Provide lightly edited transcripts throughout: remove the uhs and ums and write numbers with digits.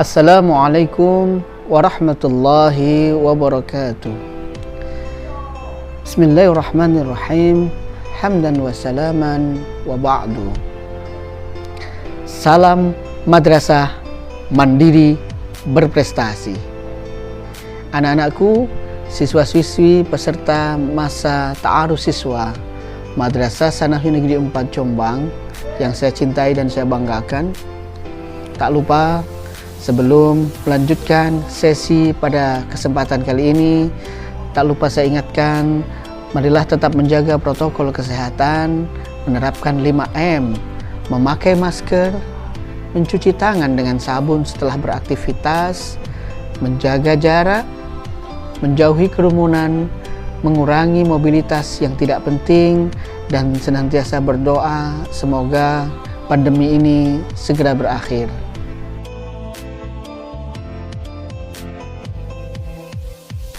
Assalamualaikum warahmatullahi wabarakatuh. Bismillahirrahmanirrahim. Hamdan wa salaman wa ba'du. Salam madrasah mandiri berprestasi. Anak-anakku, siswa-siswi peserta masa ta'aruf siswa Madrasah Sanawi Negeri 4 Jombang yang saya cintai dan saya banggakan. Tak lupa, sebelum melanjutkan sesi pada kesempatan kali ini, tak lupa saya ingatkan, marilah tetap menjaga protokol kesehatan, menerapkan 5M, memakai masker, mencuci tangan dengan sabun setelah beraktivitas, menjaga jarak, menjauhi kerumunan, mengurangi mobilitas yang tidak penting, dan senantiasa berdoa semoga pandemi ini segera berakhir.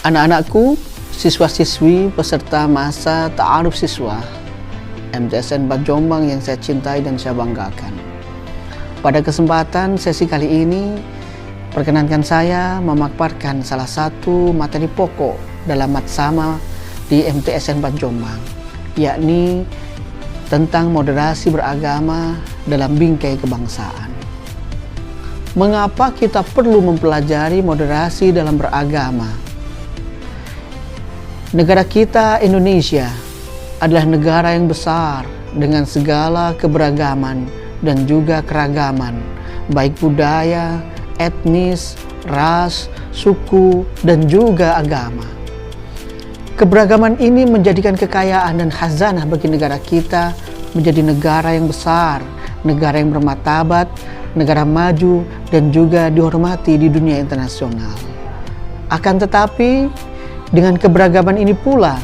Anak-anakku, siswa-siswi peserta masa ta'aruf siswa MTSN 4 Jombang yang saya cintai dan saya banggakan. Pada kesempatan sesi kali ini, perkenankan saya memaparkan salah satu materi pokok dalam matsama di MTSN 4 Jombang, yakni tentang moderasi beragama dalam bingkai kebangsaan. Mengapa kita perlu mempelajari moderasi dalam beragama? Negara kita, Indonesia, adalah negara yang besar dengan segala keberagaman dan juga keragaman, baik budaya, etnis, ras, suku, dan juga agama. Keberagaman ini menjadikan kekayaan dan khazanah bagi negara kita menjadi negara yang besar, negara yang bermartabat, negara maju, dan juga dihormati di dunia internasional. Akan tetapi, dengan keberagaman ini pula,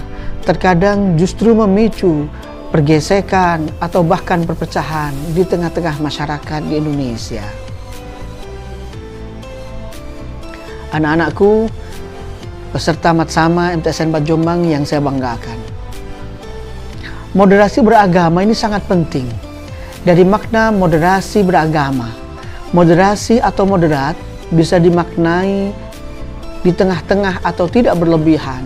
terkadang justru memicu pergesekan atau bahkan perpecahan di tengah-tengah masyarakat di Indonesia. Anak-anakku, peserta matsama MTSN 4 Jombang yang saya banggakan. Moderasi beragama ini sangat penting. Dari makna moderasi beragama, moderasi atau moderat bisa dimaknai di tengah-tengah atau tidak berlebihan,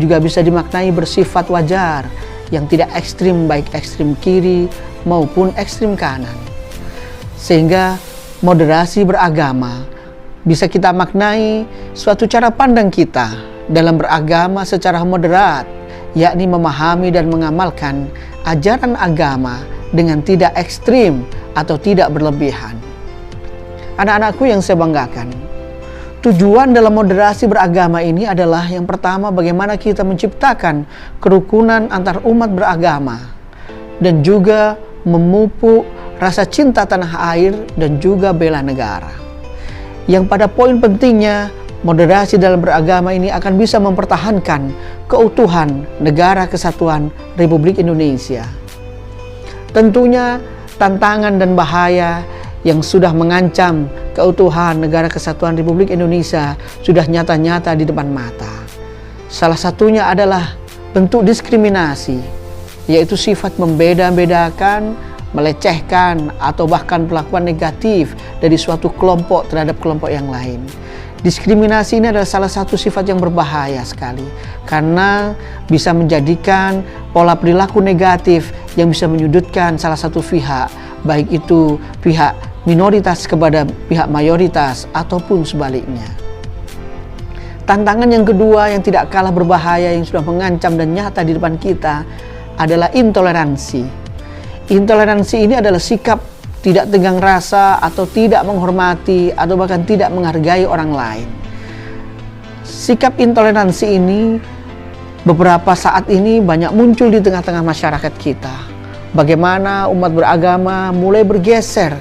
juga bisa dimaknai bersifat wajar yang tidak ekstrim, baik ekstrim kiri maupun ekstrim kanan. Sehingga moderasi beragama bisa kita maknai suatu cara pandang kita dalam beragama secara moderat, yakni memahami dan mengamalkan ajaran agama dengan tidak ekstrim atau tidak berlebihan. Anak-anakku yang saya banggakan, tujuan dalam moderasi beragama ini adalah yang pertama, bagaimana kita menciptakan kerukunan antar umat beragama dan juga memupuk rasa cinta tanah air dan juga bela negara. Yang pada poin pentingnya, moderasi dalam beragama ini akan bisa mempertahankan keutuhan Negara Kesatuan Republik Indonesia. Tentunya tantangan dan bahaya yang sudah mengancam keutuhan Negara Kesatuan Republik Indonesia sudah nyata-nyata di depan mata. Salah satunya adalah bentuk diskriminasi, yaitu sifat membeda-bedakan, melecehkan, atau bahkan perlakuan negatif dari suatu kelompok terhadap kelompok yang lain. Diskriminasi ini adalah salah satu sifat yang berbahaya sekali, karena bisa menjadikan pola perilaku negatif yang bisa menyudutkan salah satu pihak, baik itu pihak minoritas kepada pihak mayoritas ataupun sebaliknya. Tantangan yang kedua yang tidak kalah berbahaya yang sudah mengancam dan nyata di depan kita adalah intoleransi. Intoleransi ini adalah sikap tidak tegang rasa atau tidak menghormati atau bahkan tidak menghargai orang lain. Sikap intoleransi ini beberapa saat ini banyak muncul di tengah-tengah masyarakat kita. Bagaimana umat beragama mulai bergeser,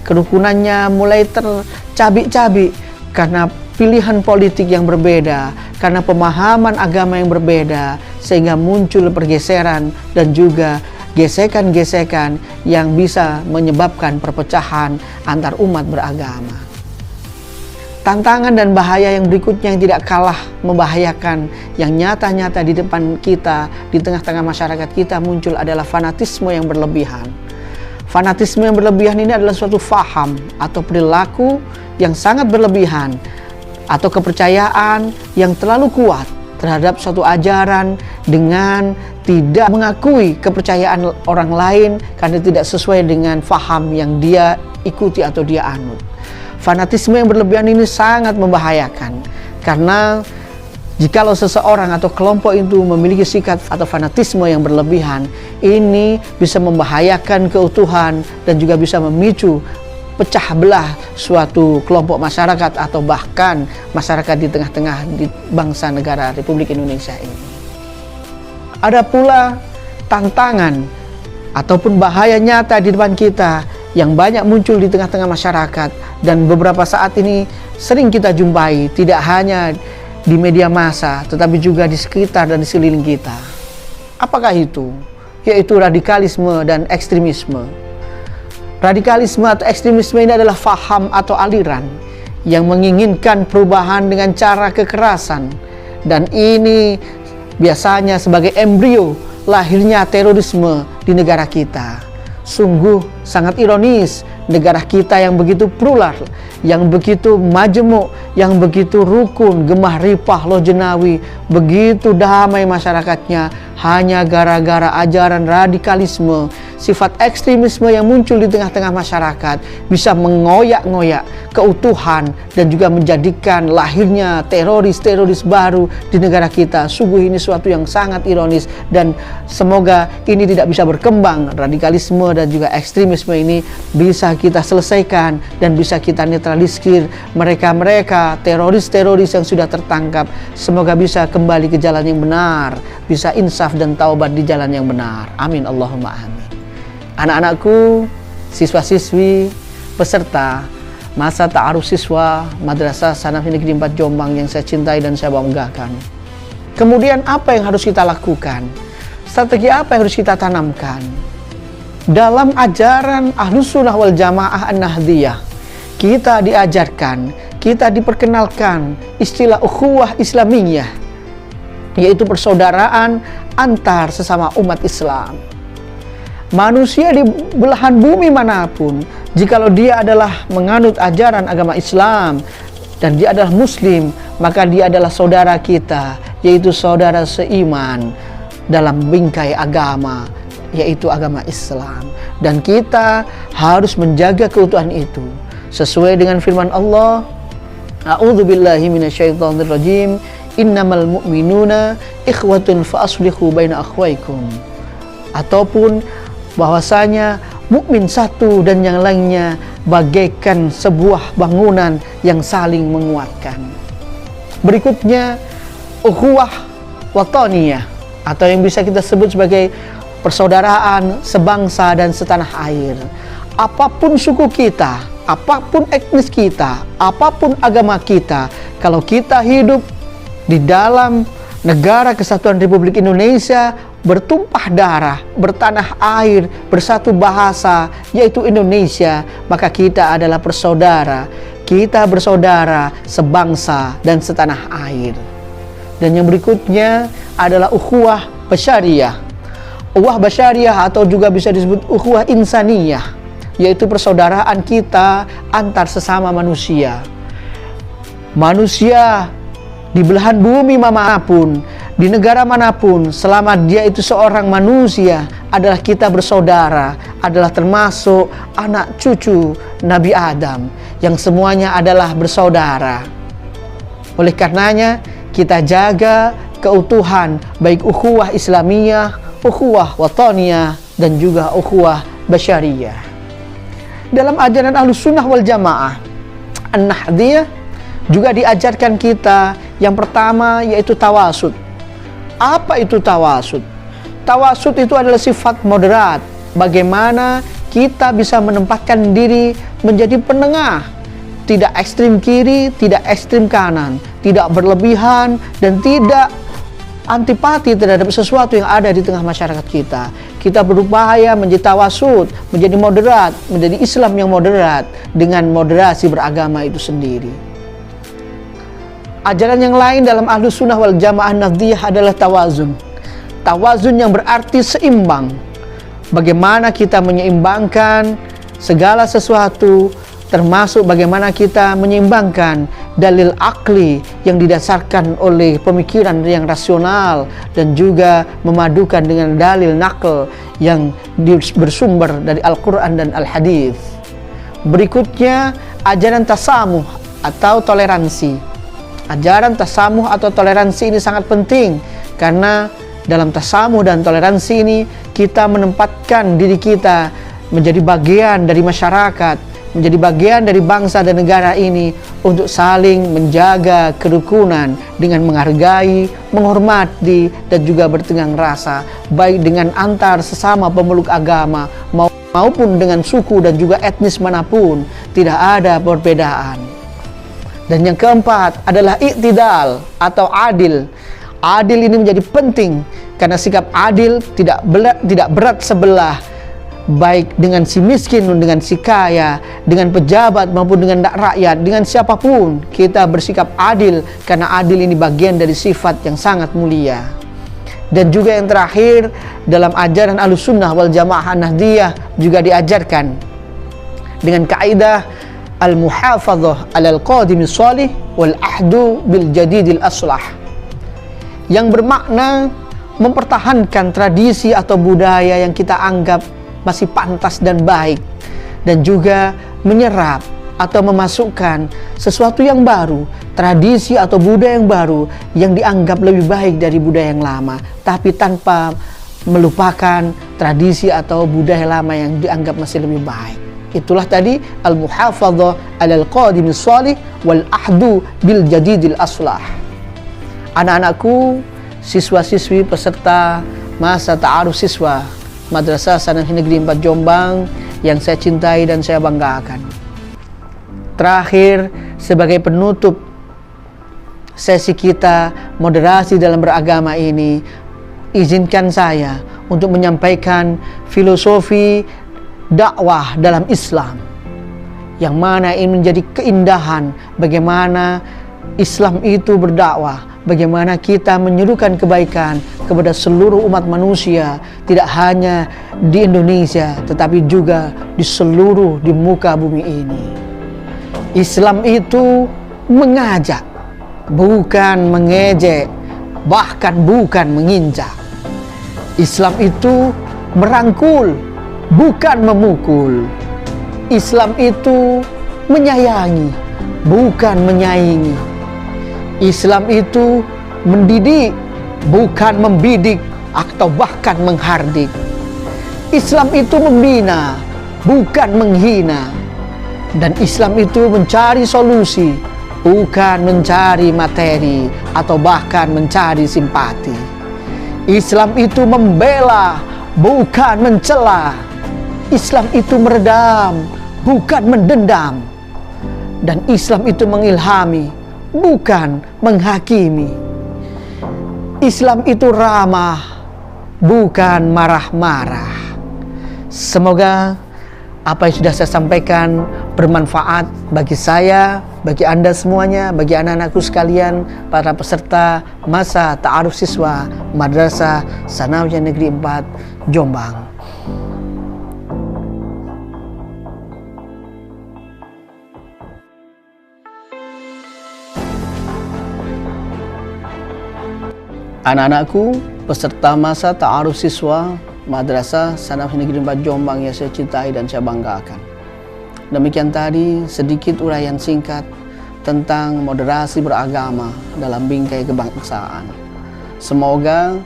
kerukunannya mulai tercabik-cabik karena pilihan politik yang berbeda, karena pemahaman agama yang berbeda, sehingga muncul pergeseran dan juga gesekan-gesekan yang bisa menyebabkan perpecahan antar umat beragama. Tantangan dan bahaya yang berikutnya yang tidak kalah membahayakan, yang nyata-nyata di depan kita, di tengah-tengah masyarakat kita muncul adalah fanatisme yang berlebihan. Fanatisme yang berlebihan ini adalah suatu faham atau perilaku yang sangat berlebihan atau kepercayaan yang terlalu kuat terhadap suatu ajaran dengan tidak mengakui kepercayaan orang lain karena tidak sesuai dengan faham yang dia ikuti atau dia anut. Fanatisme yang berlebihan ini sangat membahayakan, karena jikalau seseorang atau kelompok itu memiliki sikap atau fanatisme yang berlebihan, ini bisa membahayakan keutuhan dan juga bisa memicu pecah belah suatu kelompok masyarakat atau bahkan masyarakat di tengah-tengah di bangsa negara Republik Indonesia ini. Ada pula tantangan ataupun bahaya nyata di depan kita yang banyak muncul di tengah-tengah masyarakat dan beberapa saat ini sering kita jumpai, tidak hanya di media massa tetapi juga di sekitar dan di sekeliling kita. Apakah itu? Yaitu radikalisme dan ekstremisme. Radikalisme atau ekstremisme ini adalah faham atau aliran yang menginginkan perubahan dengan cara kekerasan, dan ini biasanya sebagai embrio lahirnya terorisme di negara kita. Sungguh sangat ironis, negara kita yang begitu plural, yang begitu majemuk, yang begitu rukun, gemah ripah lojenawi, begitu damai masyarakatnya, hanya gara-gara ajaran radikalisme, sifat ekstremisme yang muncul di tengah-tengah masyarakat bisa mengoyak-ngoyak keutuhan dan juga menjadikan lahirnya teroris-teroris baru di negara kita. Sungguh ini suatu yang sangat ironis, dan semoga ini tidak bisa berkembang. Radikalisme dan juga ekstremisme ini bisa kita selesaikan dan bisa kita netralisir mereka-mereka teroris-teroris yang sudah tertangkap. Semoga bisa kembali ke jalan yang benar, bisa insaf dan taubat di jalan yang benar. Amin Allahumma amin. Anak-anakku, siswa-siswi, peserta masa ta'aruf siswa Madrasah Sanafi Negeri 4 Jombang yang saya cintai dan saya banggakan. Kemudian apa yang harus kita lakukan? Strategi apa yang harus kita tanamkan? Dalam ajaran Ahlus Sunnah wal Jamaah An-Nahdiyah, kita diajarkan, kita diperkenalkan istilah ukhuwah Islamiyah, yaitu persaudaraan antar sesama umat Islam. Manusia di belahan bumi manapun, jikalau dia adalah menganut ajaran agama Islam dan dia adalah Muslim, maka dia adalah saudara kita, yaitu saudara seiman dalam bingkai agama, yaitu agama Islam. Dan kita harus menjaga keutuhan itu sesuai dengan firman Allah, A'udzubillahi minasyaitonirrajim, innamal mu'minuna ikhwatun fa aslihu baina akhwaikum. Ataupun bahwasanya mukmin satu dan yang lainnya bagaikan sebuah bangunan yang saling menguatkan. Berikutnya, ukhuwah wataniyah, atau yang bisa kita sebut sebagai persaudaraan sebangsa dan setanah air. Apapun suku kita, apapun etnis kita, apapun agama kita, kalau kita hidup di dalam negara kesatuan Republik Indonesia, bertumpah darah, bertanah air, bersatu bahasa, yaitu Indonesia, maka kita adalah bersaudara. Kita bersaudara sebangsa dan setanah air. Dan yang berikutnya adalah ukhuwah basyariyah. Ukhuwah basyariyah atau juga bisa disebut ukhuwah insaniyah, yaitu persaudaraan kita antar sesama manusia. Manusia di belahan bumi manapun, di negara manapun, selama dia itu seorang manusia, adalah kita bersaudara, adalah termasuk anak cucu Nabi Adam, yang semuanya adalah bersaudara. Oleh karenanya, kita jaga keutuhan baik ukhuwah Islamiyah, ukhuwah wataniyah, dan juga ukhuwah basyariyah. Dalam ajaran Ahlus Sunnah wal Jamaah An-Nahdiyah juga diajarkan kita yang pertama, yaitu tawasud. Apa itu tawasud? Tawasud itu adalah sifat moderat. Bagaimana kita bisa menempatkan diri menjadi penengah, tidak ekstrim kiri, tidak ekstrim kanan, tidak berlebihan dan tidak antipati terhadap sesuatu yang ada di tengah masyarakat kita. Kita berupaya menjadi tawasud, menjadi moderat, menjadi Islam yang moderat dengan moderasi beragama itu sendiri. Ajaran yang lain dalam Ahlus Sunnah wal Jamaah Nahdiyah adalah tawazun. Tawazun yang berarti seimbang. Bagaimana kita menyeimbangkan segala sesuatu termasuk bagaimana kita menyeimbangkan dalil akli yang didasarkan oleh pemikiran yang rasional dan juga memadukan dengan dalil nakal yang bersumber dari Al-Quran dan Al-Hadis. Berikutnya, ajaran tasamuh atau toleransi. Ajaran tasamuh atau toleransi ini sangat penting karena dalam tasamuh dan toleransi ini kita menempatkan diri kita menjadi bagian dari masyarakat, menjadi bagian dari bangsa dan negara ini untuk saling menjaga kerukunan dengan menghargai, menghormati, dan juga bertenggang rasa, baik dengan antar sesama pemeluk agama maupun dengan suku dan juga etnis manapun, tidak ada perbedaan. Dan yang keempat adalah iktidal atau adil. Adil ini menjadi penting karena sikap adil tidak berat sebelah, baik dengan si miskin dengan si kaya, dengan pejabat maupun dengan rakyat, dengan siapapun kita bersikap adil karena adil ini bagian dari sifat yang sangat mulia. Dan juga yang terakhir, dalam ajaran Ahlussunnah wal Jamaah Nahdiyah juga diajarkan dengan kaidah al-muhafadzah 'alal qadimi shalih wal ahdu bil jadidil aslah, yang bermakna mempertahankan tradisi atau budaya yang kita anggap masih pantas dan baik, dan juga menyerap atau memasukkan sesuatu yang baru, tradisi atau budaya yang baru yang dianggap lebih baik dari budaya yang lama, tapi tanpa melupakan tradisi atau budaya lama yang dianggap masih lebih baik. Itulah tadi al-muhafadzah 'alal qadimi shalih wal ahdu bil jadidil aslah. Anak-anakku, siswa-siswi peserta masa ta'aruf siswa Madrasah Sanawi Negeri 4 Jombang yang saya cintai dan saya banggakan. Terakhir, sebagai penutup sesi kita moderasi dalam beragama ini, izinkan saya untuk menyampaikan filosofi dakwah dalam Islam, yang mana ini menjadi keindahan bagaimana Islam itu berdakwah, bagaimana kita menyerukan kebaikan kepada seluruh umat manusia, tidak hanya di Indonesia tetapi juga di muka bumi ini. Islam itu mengajak, bukan mengejek, bahkan bukan menginjak. Islam itu merangkul, bukan memukul. Islam itu menyayangi, bukan menyaingi. Islam itu mendidik, bukan membidik atau bahkan menghardik. Islam itu membina, bukan menghina. Dan Islam itu mencari solusi, bukan mencari materi atau bahkan mencari simpati. Islam itu membela, bukan mencela. Islam itu meredam, bukan mendendam. Dan Islam itu mengilhami, bukan menghakimi. Islam itu ramah, bukan marah-marah. Semoga apa yang sudah saya sampaikan bermanfaat bagi saya, bagi Anda semuanya, bagi anak-anakku sekalian, para peserta masa ta'aruf siswa Madrasah Sanawiyah Negeri 4 Jombang. Anak-anakku, peserta masa ta'aruf siswa Madrasah Sanawiyah Negeri 4 Jombang yang saya cintai dan saya banggakan. Demikian tadi sedikit uraian singkat tentang moderasi beragama dalam bingkai kebangsaan. Semoga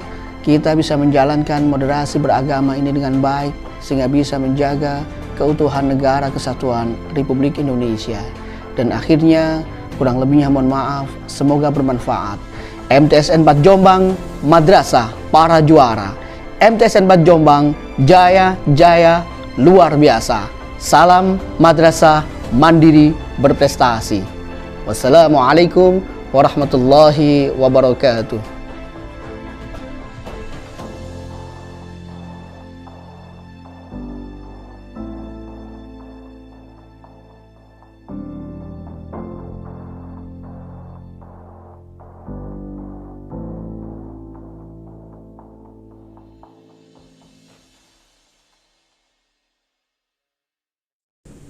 kita bisa menjalankan moderasi beragama ini dengan baik sehingga bisa menjaga keutuhan negara kesatuan Republik Indonesia. Dan akhirnya, kurang lebihnya mohon maaf, semoga bermanfaat. MTSN 4 Jombang, Madrasah para juara. MTSN 4 Jombang, jaya, jaya, luar biasa. Salam Madrasah Mandiri berprestasi. Wassalamualaikum warahmatullahi wabarakatuh.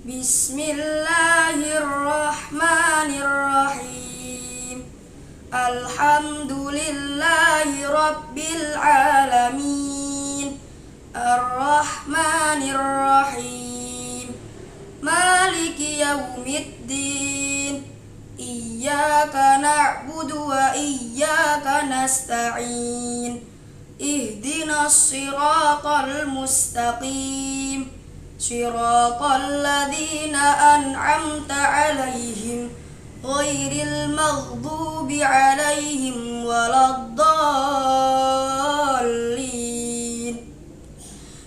Bismillahirrahmanirrahim. Alhamdulillahi rabbil alamin. Ar-Rahmanir-Rahim. Maliki yaumiddin. Iyyaka na'budu wa iyyaka nasta'in. Ihdinas siratal mustaqim. Siratal ladzina an'amta 'alaihim ghairil maghdubi 'alaihim waladdallin.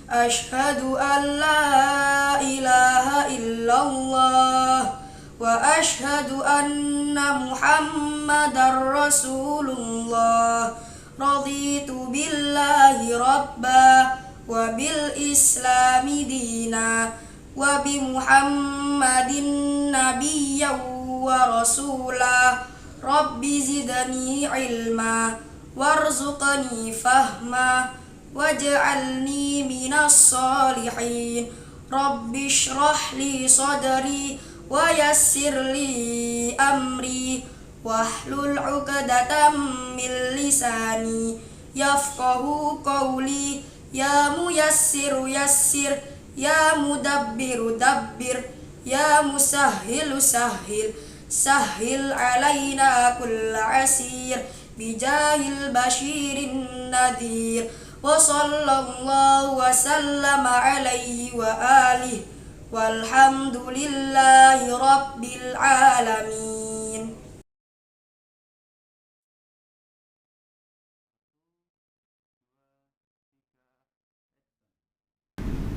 Asyhadu an la ilaha illallah wa asyhadu anna Muhammadar Rasulullah. Raditu billahi rabba wa bil islami dina wa bi Muhammadin nabiyyan wa rasulah. Rabbi zidni ilma warzuqni fahma waj'alni minas solihin. Rabbi shrah li sadri wa yassir li amri wahlul 'uqdatam min lisani yafqahu qawli. Ya muyassiru yassir, ya mudabbiru dabbir, ya musahhilu sahhil, sahhil alaina kulla asir bijahil bashirin nadir. Wa sallallahu wa sallama alaihi wa alihi walhamdulillahi rabbil alamin.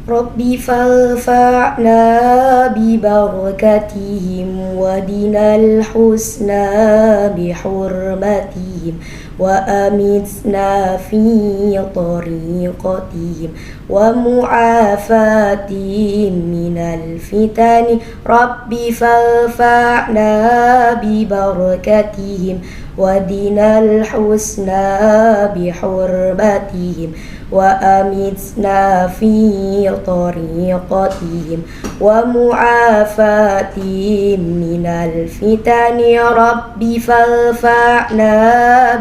Rabbi farfa'na bi barakatihim wa dinal husna bi hurmatihim wa amitna fi tariqatihim wa mu'afatihim minal fitani. Rabbi farfa'na bi barakatihim wa dinal husna bi hurmatihim wa amitna fi tariqatihim wa mu'afatihim minal fitani. Rabbi farfa'na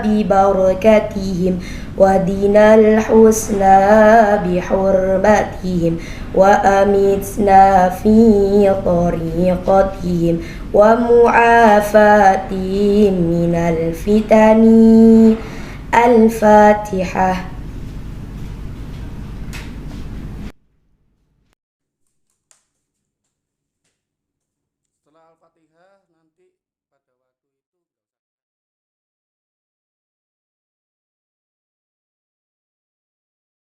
bi barakatihim wa dinal husna bi hurmatihim wa amitna fi tariqatihim wa mu'afatihim minal fitani. Al-Fatihah. Setelah Al-Fatihah nanti pada waktu itu